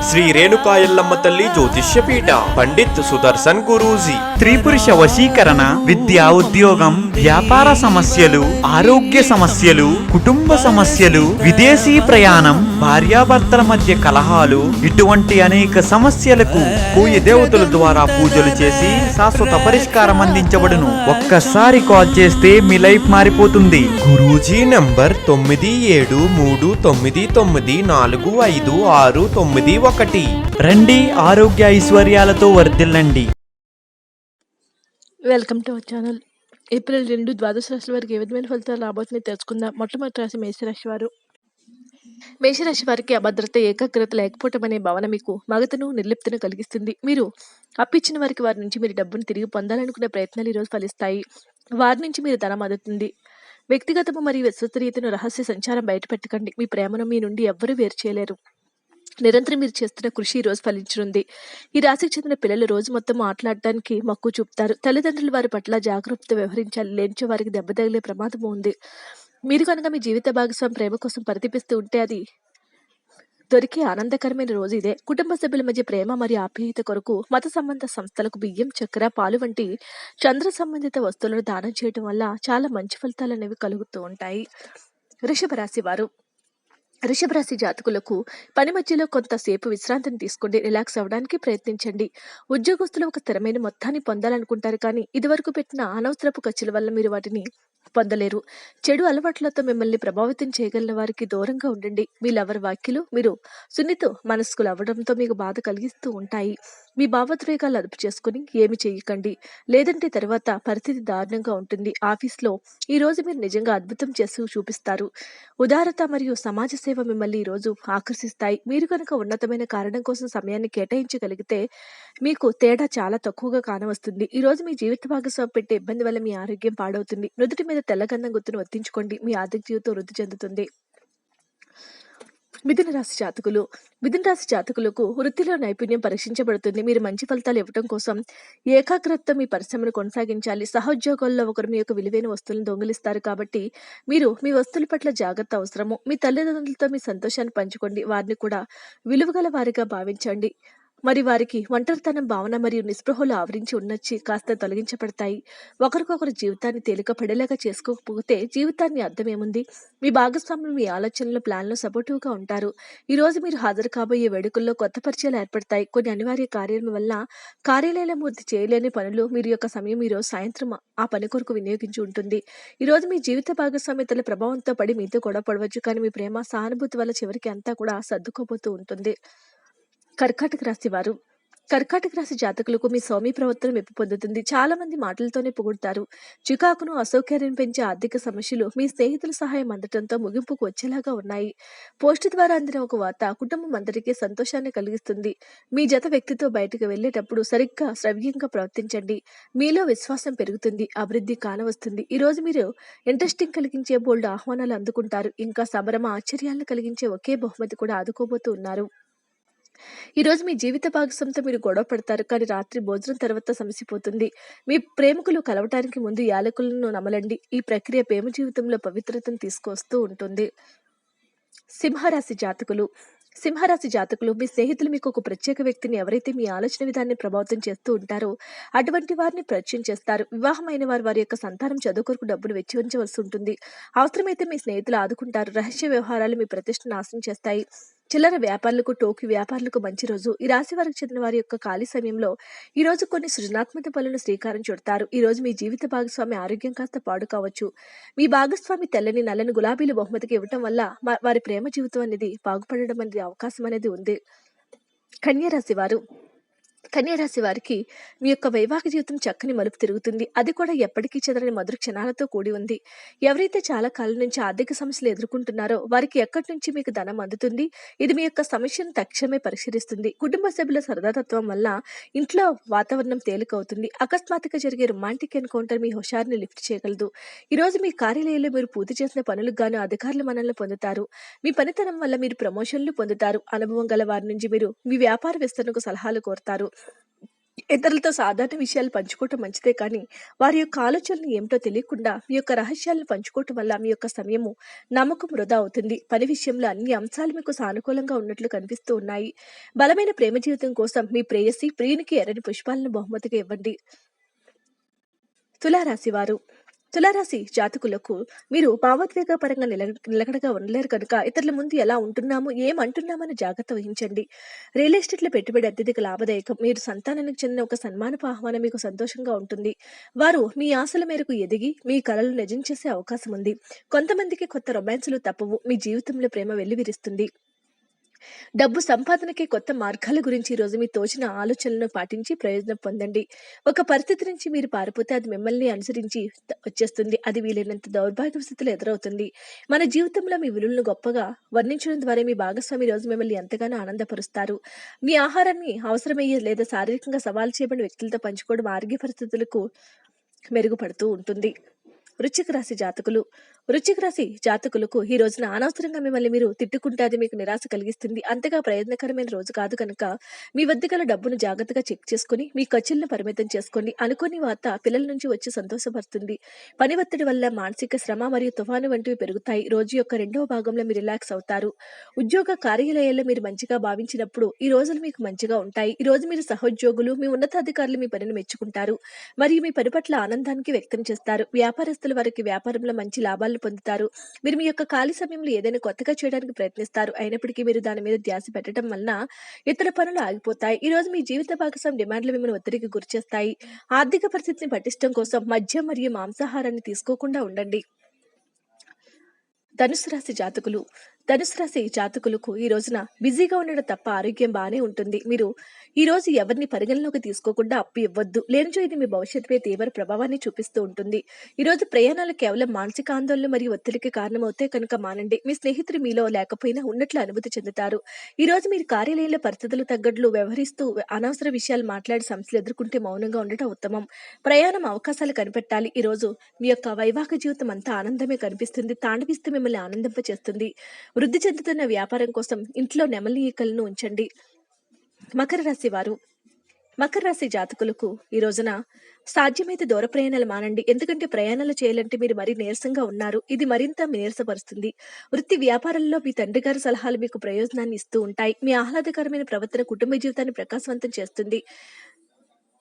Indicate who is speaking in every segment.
Speaker 1: శ్రీ రేణుకా ఎల్లమ్మ తల్లి జ్యోతిష్య పీఠ పండిత్ సుదర్శన్ గురూజీ.
Speaker 2: స్త్రీ పురుష వశీకరణ, విద్యా ఉద్యోగం, వ్యాపార సమస్యలు, ఆరోగ్య సమస్యలు, కుటుంబ సమస్యలు, విదేశీ ప్రయాణం, భార్యాభర్తల మధ్య కలహాలు, ఇటువంటి అనేక సమస్యలకు కోయి దేవతల ద్వారా పూజలు చేసి శాశ్వత పరిష్కారం అందించబడును. ఒక్కసారి కాల్ చేస్తే మీ లైఫ్ మారిపోతుంది.
Speaker 1: గురూజీ నంబర్ 9739945691.
Speaker 2: రండి, ఆరోగ్య ఐశ్వర్యాలతో వర్ధిల్లండి.
Speaker 3: Welcome to our channel. April 2 ద్వాదశ రాశుల వారికి ఏ విధమైన ఫలితాలు రాబోతున్నాయి తెలుసుకుందాం. మొట్టమొదటి రాశి మేషరాశి వారు. మేషరాశి వారికి అభద్రత, ఏకాగ్రత లేకపోవటం అనే భావన మీకు మగతను, నిర్లిప్తను కలిగిస్తుంది. మీరు అప్పిచ్చిన వారికి వారి నుంచి మీరు డబ్బును తిరిగి పొందాలనుకునే ప్రయత్నాలు ఈరోజు ఫలిస్తాయి. వారి నుంచి మీరు ధనం అందుతుంది. వ్యక్తిగతము మరియు విశ్వసనీయతను రహస్య సంచారం బయటపెట్టకండి. మీ ప్రేమను మీ నుండి ఎవ్వరూ వేరు చేయలేరు. నిరంతరం మీరు చేస్తున్న కృషి ఈ రోజు ఫలించనుంది. ఈ రాశికి చెందిన పిల్లలు రోజు మొత్తం ఆటలాడటానికి మక్కువ చూపుతారు. తల్లిదండ్రులు వారి పట్ల జాగ్రత్తతో వ్యవహరించాలి, లేనిచో వారికి దెబ్బ తగిలే ప్రమాదం ఉంది. మీరు కనుక మీ జీవిత భాగస్వామి ప్రేమ కోసం పరితపిస్తూ ఉంటే అది దొరికే ఆనందకరమైన రోజు ఇదే. కుటుంబ సభ్యుల మధ్య ప్రేమ మరియు ఆప్యాయత కొరకు మత సంబంధ సంస్థలకు బియ్యం, చక్కెర, పాలు వంటి చంద్ర సంబంధిత వస్తువులను దానం చేయడం వల్ల చాలా మంచి ఫలితాలు అనేవి కలుగుతూ ఉంటాయి. వృషభ రాశి వారు. వృషభ రాశి జాతకులకు పని మధ్యలో కొంతసేపు విశ్రాంతిని తీసుకోండి, రిలాక్స్ అవ్వడానికి ప్రయత్నించండి. ఉద్యోగస్తులు ఒక స్థిరమైన మొత్తాన్ని పొందాలనుకుంటారు, కానీ ఇదివరకు పెట్టిన అనవసరపు ఖర్చుల వల్ల మీరు వాటిని పొందలేరు. చెడు అలవాట్లతో మిమ్మల్ని ప్రభావితం చేయగలిగిన వారికి దూరంగా ఉండండి. మీ లవర్ వ్యాఖ్యలు మీరు సున్నిత మనస్కులు అవ్వడంతో మీకు బాధ కలిగిస్తూ ఉంటాయి. మీ భావోద్వేగాలు అదుపు చేసుకుని ఏమి చేయకండి, లేదంటే తర్వాత పరిస్థితి దారుణంగా ఉంటుంది. ఆఫీస్లో ఈ రోజు మీరు నిజంగా అద్భుతం చేసి చూపిస్తారు. ఉదారత మరియు సమాజ సేవ మిమ్మల్ని ఈ రోజు ఆకర్షిస్తాయి. మీరు కనుక ఉన్నతమైన కారణం కోసం సమయాన్ని కేటాయించగలిగితే మీకు తేడా చాలా తక్కువగా కానవస్తుంది. ఈ రోజు మీ జీవిత భాగస్వామి పెట్టే ఇబ్బంది వల్ల మీ ఆరోగ్యం పాడవుతుంది. నుదుటి మీద తెల్లగంధం గుర్తును వర్తించుకోండి, మీ ఆర్థిక జీవితం వృద్ధి చెందుతుంది. మిథున రాశి జాతకులు. మిథున రాశి జాతకులకు వృత్తిలో నైపుణ్యం పరీక్షించబడుతుంది. మీరు మంచి ఫలితాలు ఇవ్వడం కోసం ఏకాగ్రతతో మీ పరిశ్రమను కొనసాగించాలి. సహోద్యోగుల్లో ఒకరు మీ యొక్క విలువైన వస్తువులను దొంగిలిస్తారు, కాబట్టి మీరు మీ వస్తువుల పట్ల జాగ్రత్త అవసరము. మీ తల్లిదండ్రులతో మీ సంతోషాన్ని పంచుకోండి, వారిని కూడా విలువగల వారిగా భావించండి. మరి వారికి ఒంటరితనం భావన మరియు నిస్పృహలు ఆవరించి ఉన్నచ్చి కాస్త తొలగించబడతాయి. ఒకరికొకరు జీవితాన్ని తేలిక పడేలాగా చేసుకోకపోతే జీవితాన్ని అర్థమేముంది? మీ భాగస్వాములు మీ ఆలోచనలు, ప్లాన్లు సపోర్టివ్గా ఉంటారు. ఈ రోజు మీరు హాజరు కాబోయే వేడుకల్లో కొత్త పరిచయాలు ఏర్పడతాయి. కొన్ని అనివార్య కార్యాల వల్ల కార్యాలయంలో పూర్తి చేయలేని పనులు మీరు యొక్క సమయం ఈ రోజు సాయంత్రం ఆ పని కొరకు వినియోగించి ఉంటుంది. ఈ రోజు మీ జీవిత భాగస్వామ్యతల ప్రభావంతో పడి మీతో గొడవ పడవచ్చు, కానీ మీ ప్రేమ సహానుభూతి వల్ల చివరికి అంతా కూడా సర్దుకోబోతూ ఉంటుంది. కర్కాటక రాశి వారు. కర్కాటక రాశి జాతకులకు మీ సౌమ్య ప్రవర్తన మెప్పు పొందుతుంది. చాలా మంది మాటలతోనే పొగుడుతారు. చికాకును, అసౌకర్యం పెంచే ఆర్థిక సమస్యలు మీ స్నేహితుల సహాయం అందడంతో ముగింపుకు వచ్చేలాగా ఉన్నాయి. పోస్టు ద్వారా అందిన ఒక వార్త కుటుంబం అందరికీ సంతోషాన్ని కలిగిస్తుంది. మీ జత వ్యక్తితో బయటకు వెళ్లేటప్పుడు సరిగ్గా శ్రవ్యంగా ప్రవర్తించండి. మీలో విశ్వాసం పెరుగుతుంది, అభివృద్ధి కానవస్తుంది. ఈ రోజు మీరు ఇంట్రెస్టింగ్ కలిగించే బోల్డ్ ఆహ్వానాలు అందుకుంటారు. ఇంకా సంబరమ, ఆశ్చర్యాలను కలిగించే ఒకే బహుమతి కూడా ఆదుకోబోతూ ఉన్నారు. ఈ రోజు మీ జీవిత భాగస్వామితో మీరు గొడవ పడతారు, కానీ రాత్రి భోజనం తర్వాత సమసిపోతుంది. మీ ప్రేమికులు కలవటానికి ముందు యాలకులను నమలండి. ఈ ప్రక్రియ ప్రేమ జీవితంలో పవిత్రతను తీసుకొస్తూ ఉంటుంది. సింహరాశి జాతకులు. సింహరాశి జాతకులు మీ స్నేహితులు మీకు ఒక ప్రత్యేక వ్యక్తిని, ఎవరైతే మీ ఆలోచన విధాన్ని ప్రభావితం చేస్తూ ఉంటారో అటువంటి వారిని పరిచయం చేస్తారు. వివాహమైన వారు వారి యొక్క సంతానం చదువు కొరకు డబ్బును వెచ్చించవలసి ఉంటుంది. అవసరమైతే మీ స్నేహితులు ఆదుకుంటారు. రహస్య వ్యవహారాలు మీ ప్రతిష్టను నాశనం చేస్తాయి. చిల్లర వ్యాపారులకు, టోకీ వ్యాపారులకు మంచి రోజు. ఈ రాశి వారికి చెందిన వారి యొక్క ఖాళీ సమయంలో ఈ రోజు కొన్ని సృజనాత్మక పనులను శ్రీకారం చుడతారు. ఈ రోజు మీ జీవిత భాగస్వామి ఆరోగ్యం కాస్త పాడు కావచ్చు. మీ భాగస్వామి తెల్లని, నల్లని గులాబీలు బహుమతికి ఇవ్వటం వల్ల వారి ప్రేమ జీవితం అనేది బాగుపడడం అనేది అవకాశం అనేది ఉంది. కన్యా రాశి వారు. కన్యా రాశి వారికి మీ యొక్క వైవాహిక జీవితం చక్కని మలుపు తిరుగుతుంది. అది కూడా ఎప్పటికీ చెదరని మధుర క్షణాలతో కూడి ఉంది. ఎవరైతే చాలా కాలం నుంచి ఆర్థిక సమస్యలు ఎదుర్కొంటున్నారో వారికి ఎక్కడి నుంచి మీకు ధనం అందుతుంది. ఇది మీ యొక్క సమస్యను తక్షణమే పరిష్కరిస్తుంది. కుటుంబ సభ్యుల సరదాతత్వం వల్ల ఇంట్లో వాతావరణం తేలికవుతుంది. అకస్మాత్తుగా జరిగే రొమాంటిక్ ఎన్కౌంటర్ మీ హుషారుని లిఫ్ట్ చేయగలదు. ఈ రోజు మీ కార్యాలయంలో మీరు పూర్తి చేసిన పనులకు గాను అధికారుల మన్ననలు పొందుతారు. మీ పనితనం వల్ల మీరు ప్రమోషన్లు పొందుతారు. అనుభవం గల వారి నుంచి మీరు మీ వ్యాపార విస్తరణకు సలహాలు కోరుతారు. ఇతరులతో సాధారణ విషయాలు పంచుకోవటం మంచిదే కానీ, వారి యొక్క ఆలోచనలు ఏమిటో తెలియకుండా మీ యొక్క రహస్యాలను పంచుకోవటం వల్ల మీ యొక్క సమయము, నమ్మకం వృధా అవుతుంది. పని విషయంలో అన్ని అంశాలు మీకు సానుకూలంగా ఉన్నట్లు కనిపిస్తూ ఉన్నాయి. బలమైన ప్రేమ జీవితం కోసం మీ ప్రేయసి ప్రియునికి ఎర్రని పుష్పాలను బహుమతిగా ఇవ్వండి. తులారాశి వారు, తులారాశి జాతకులకు మీరు భావోద్వేగ పరంగా నిలకడగా ఉండలేరు కనుక ఇతరుల ముందు ఎలా ఉంటున్నాము ఏమంటున్నామని జాగ్రత్త వహించండి. రియల్ ఎస్టేట్లో పెట్టుబడి అత్యధిక లాభదాయకం. మీరు సంతానానికి చెందిన ఒక సన్మానపు ఆహ్వానం మీకు సంతోషంగా ఉంటుంది. వారు మీ ఆశల మేరకు ఎదిగి మీ కలలు నిజం చేసే అవకాశం ఉంది. కొంతమందికి కొత్త రొమాన్సులు తప్పవు. మీ జీవితంలో ప్రేమ వెల్లివిరుస్తుంది. డబ్బు సంపాదనకి కొత్త మార్గాల గురించి ఈరోజు మీ తోచిన ఆలోచనలను పాటించి ప్రయోజనం పొందండి. ఒక పరిస్థితి నుంచి మీరు పారిపోతే అది మిమ్మల్ని అనుసరించి వచ్చేస్తుంది. అది వీలైనంత దౌర్భాగ్య స్థితిలో ఎదురవుతుంది. మన జీవితంలో మీ విలువలను గొప్పగా వర్ణించడం ద్వారా మీ భాగస్వామి రోజు మిమ్మల్ని ఎంతగానో ఆనందపరుస్తారు. మీ ఆహారాన్ని అవసరమయ్యే లేదా శారీరకంగా సవాలు చేయబడిన వ్యక్తులతో పంచుకోవడం ఆరోగ్య పరిస్థితులకు మెరుగుపడుతూ ఉంటుంది. వృశ్చిక రాశి జాతకులు, వృశ్చిక రాశి జాతకులకు ఈ రోజున అనవసరంగా మిమ్మల్ని మీరు తిట్టుకుంటే అది మీకు నిరాశ కలిగిస్తుంది. అంతగా ప్రయోజనకరమైన రోజు కాదు కనుక మీ వద్ద గల డబ్బును జాగ్రత్తగా చెక్ చేసుకుని మీ ఖర్చులను పరిమితం చేసుకోండి. అనుకోని వార్త పిల్లల నుంచి వచ్చి సంతోషపరుస్తుంది. పని ఒత్తిడి వల్ల మానసిక శ్రమ మరియు తుఫాను వంటివి పెరుగుతాయి. రోజు యొక్క రెండవ భాగంలో మీరు రిలాక్స్ అవుతారు. ఉద్యోగ కార్యాలయాల్లో మీరు మంచిగా భావించినప్పుడు ఈ రోజులు మీకు మంచిగా ఉంటాయి. ఈ రోజు మీరు సహోద్యోగులు మీ ఉన్నతాధికారులు మీ పనిని మెచ్చుకుంటారు మరియు మీ పని పట్ల ఆనందానికి వ్యక్తం చేస్తారు. వ్యాపారస్తుల వారికి వ్యాపారంలో మంచి లాభాలను పొందుతారు. మీరు మీ యొక్క ఖాళీ సమయంలో ఏదైనా కొత్తగా చేయడానికి ప్రయత్నిస్తారు. అయినప్పటికీ మీరు దాని మీద ధ్యాస పెట్టడం వలన ఇతర పనులు ఆగిపోతాయి. ఈ రోజు మీ జీవిత భాగస్వామి డిమాండ్లు మిమ్మల్ని ఒత్తిడికి గురిచేస్తాయి. ఆర్థిక పరిస్థితిని పటిష్టం కోసం మద్యం మరియు మాంసాహారాన్ని తీసుకోకుండా ఉండండి. ధనుసు రాశి జాతకులు, ధనుసు రాశి జాతకులకు ఈ రోజున బిజీగా ఉండడం తప్ప ఆరోగ్యం బాగానే ఉంటుంది. మీరు ఈ రోజు ఎవరిని పరిగణలోకి తీసుకోకుండా అప్పు ఇవ్వద్దు. లేనిచో ఇది మీ భవిష్యత్తుపై తీవ్ర ప్రభావాన్ని చూపిస్తూ ఉంటుంది. ఈ రోజు ప్రయాణాలు కేవలం మానసిక ఆందోళన మరియు ఒత్తిడికి కారణమవుతే కనుక మానండి. మీ స్నేహితులు మీలో లేకపోయినా ఉన్నట్లు అనుభూతి చెందుతారు. ఈ రోజు మీరు కార్యాలయంలో పరిస్థితులు తగ్గట్లు వ్యవహరిస్తూ అనవసర విషయాలు మాట్లాడి సమస్యలు ఎదుర్కొంటే మౌనంగా ఉండటం ఉత్తమం. ప్రయాణం అవకాశాలు కనిపెట్టాలి. ఈ రోజు మీ యొక్క వైవాహిక జీవితం అంతా ఆనందమే కనిపిస్తుంది. తాండవిస్తూ మిమ్మల్ని ఆనందింపచేస్తుంది. వృద్ధి చెందుతున్న వ్యాపారం కోసం ఇంట్లో నెమలి ఈకలను ఉంచండి. మకర రాశి వారు, మకర రాశి జాతకులకు ఈ రోజున సాధ్యమైతే దూర ప్రయాణాలు మానండి. ఎందుకంటే ప్రయాణాలు చేయాలంటే మీరు మరీ నీరసంగా ఉన్నారు. ఇది మరింత నీరసపరుస్తుంది. వృత్తి వ్యాపారంలో మీ తండ్రి గారి సలహాలు మీకు ప్రయోజనాన్ని ఇస్తూ ఉంటాయి. మీ ఆహ్లాదకరమైన ప్రవర్తన కుటుంబ జీవితాన్ని ప్రకాశవంతం చేస్తుంది.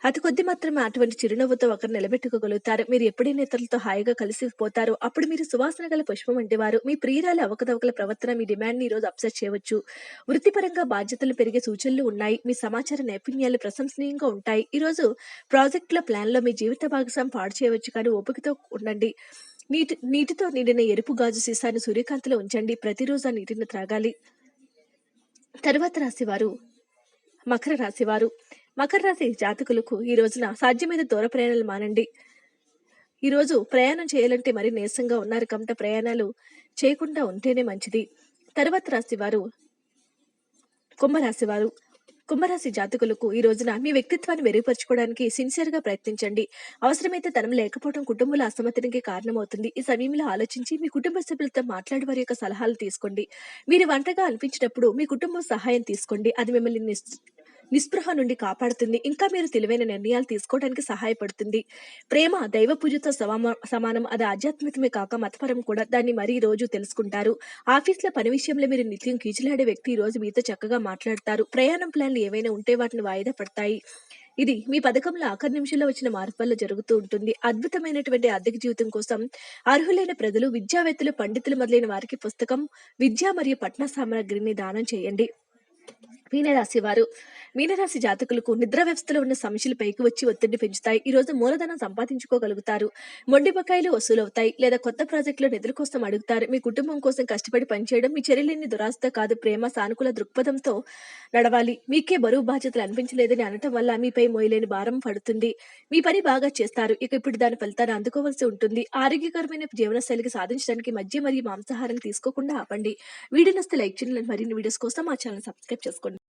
Speaker 3: అతి కొద్ది మాత్రమే అటువంటి చిరునవ్వుతో ఒకరు నిలబెట్టుకోగలుగుతారు. మీరు ఎప్పుడైనా ఇతరులతో హాయిగా కలిసిపోతారో అప్పుడు మీరు సువాసన గల పుష్పం వంటి వారు. మీ ప్రియురాలి అవకతవకల ప్రవర్తన మీ డిమాండ్ ని ఈ రోజు అప్సెట్ చేయవచ్చు. వృత్తిపరంగా బాధ్యతలు పెరిగే సూచనలు ఉన్నాయి. మీ సమాచార నైపుణ్యాలు ప్రశంసనీయంగా ఉంటాయి. ఈ రోజు ప్రాజెక్టుల ప్లాన్ లో మీ జీవిత భాగస్వామి పాడు చేయవచ్చు, కానీ ఓపికతో ఉండండి. నీటితో నిండిన ఎరుపు గాజు సీసాను సూర్యకాంతిలో ఉంచండి. ప్రతిరోజు ఆ నీటిని త్రాగాలి. తరువాత రాశివారు మకర రాశివారు, మకర రాశి జాతకులకు ఈ రోజున సాధ్యమైన దూర ప్రయాణాలు మానండి. ఈ రోజు ప్రయాణం చేయాలంటే మరీ నీరసంగా ఉన్నారు కాబట్టి ప్రయాణాలు చేయకుండా ఉంటేనే మంచిది. తర్వాత రాశివారు కుంభరాశివారు, కుంభరాశి జాతకులకు ఈ రోజున మీ వ్యక్తిత్వాన్ని మెరుగుపరచుకోవడానికి సిన్సియర్ గా ప్రయత్నించండి. అవసరమైతే ధనం లేకపోవడం కుటుంబంలో అసమతునికి కారణమవుతుంది. ఈ సమయంలో ఆలోచించి మీ కుటుంబ సభ్యులతో మాట్లాడి వారి యొక్క సలహాలు తీసుకోండి. మీరు ఒంటరిగా అనిపించినప్పుడు మీ కుటుంబం సహాయం తీసుకోండి. అది మిమ్మల్ని నిస్పృహ నుండి కాపాడుతుంది. ఇంకా మీరు తెలివైన నిర్ణయాలు తీసుకోవడానికి సహాయపడుతుంది. ప్రేమ దైవ పూజతో సమానం. అది ఆధ్యాత్మికమే కాక మతపరం కూడా. దాన్ని మరీ రోజు తెలుసుకుంటారు. ఆఫీస్లో పని విషయంలో మీరు నిత్యం కీచులాడే వ్యక్తి ఈ రోజు మీతో చక్కగా మాట్లాడతారు. ప్రయాణం ప్లాన్లు ఏవైనా ఉంటే వాటిని వాయిదా పడతాయి. ఇది మీ పథకంలో ఆఖరి నిమిషంలో వచ్చిన మార్పు వల్ల జరుగుతూ ఉంటుంది. అద్భుతమైనటువంటి ఆర్థిక జీవితం కోసం అర్హులైన ప్రజలు, విద్యావేత్తలు, పండితులు మొదలైన వారికి పుస్తకం, విద్య మరియు పఠన సామగ్రిని దానం చేయండి. మీనరాశి వారు, మీనరాశి జాతకులకు నిద్ర వ్యవస్థలో ఉన్న సమస్యలు పైకి వచ్చి ఒత్తిడి పెంచుతాయి. ఈ రోజు మూలధనం సంపాదించుకోగలుగుతారు. మొండి బకాయిలు వసూలవుతాయి లేదా కొత్త ప్రాజెక్టులో నిధుల కోసం అడుగుతారు. మీ కుటుంబం కోసం కష్టపడి పనిచేయడం మీ చర్యలన్నీ దురాశతో కాదు, ప్రేమ సానుకూల దృక్పథంతో నడవాలి. మీకే బరువు బాధ్యతలు అనిపించలేదని అనటం వల్ల మీపై మోయలేని భారం పడుతుంది. మీ పని బాగా చేస్తారు. ఇక ఇప్పుడు దాని ఫలితాన్ని అందుకోవాల్సి ఉంటుంది. ఆరోగ్యకరమైన జీవనశైలికి సాధించడానికి మద్యం మరియు మాంసాహారం తీసుకోకుండా ఆపండి. వీడియో నచ్చితే లైక్ చేయండి. మరిన్ని వీడియోస్ కోసం మా ఛానల్ సబ్స్క్రైబ్ చేసుకోండి.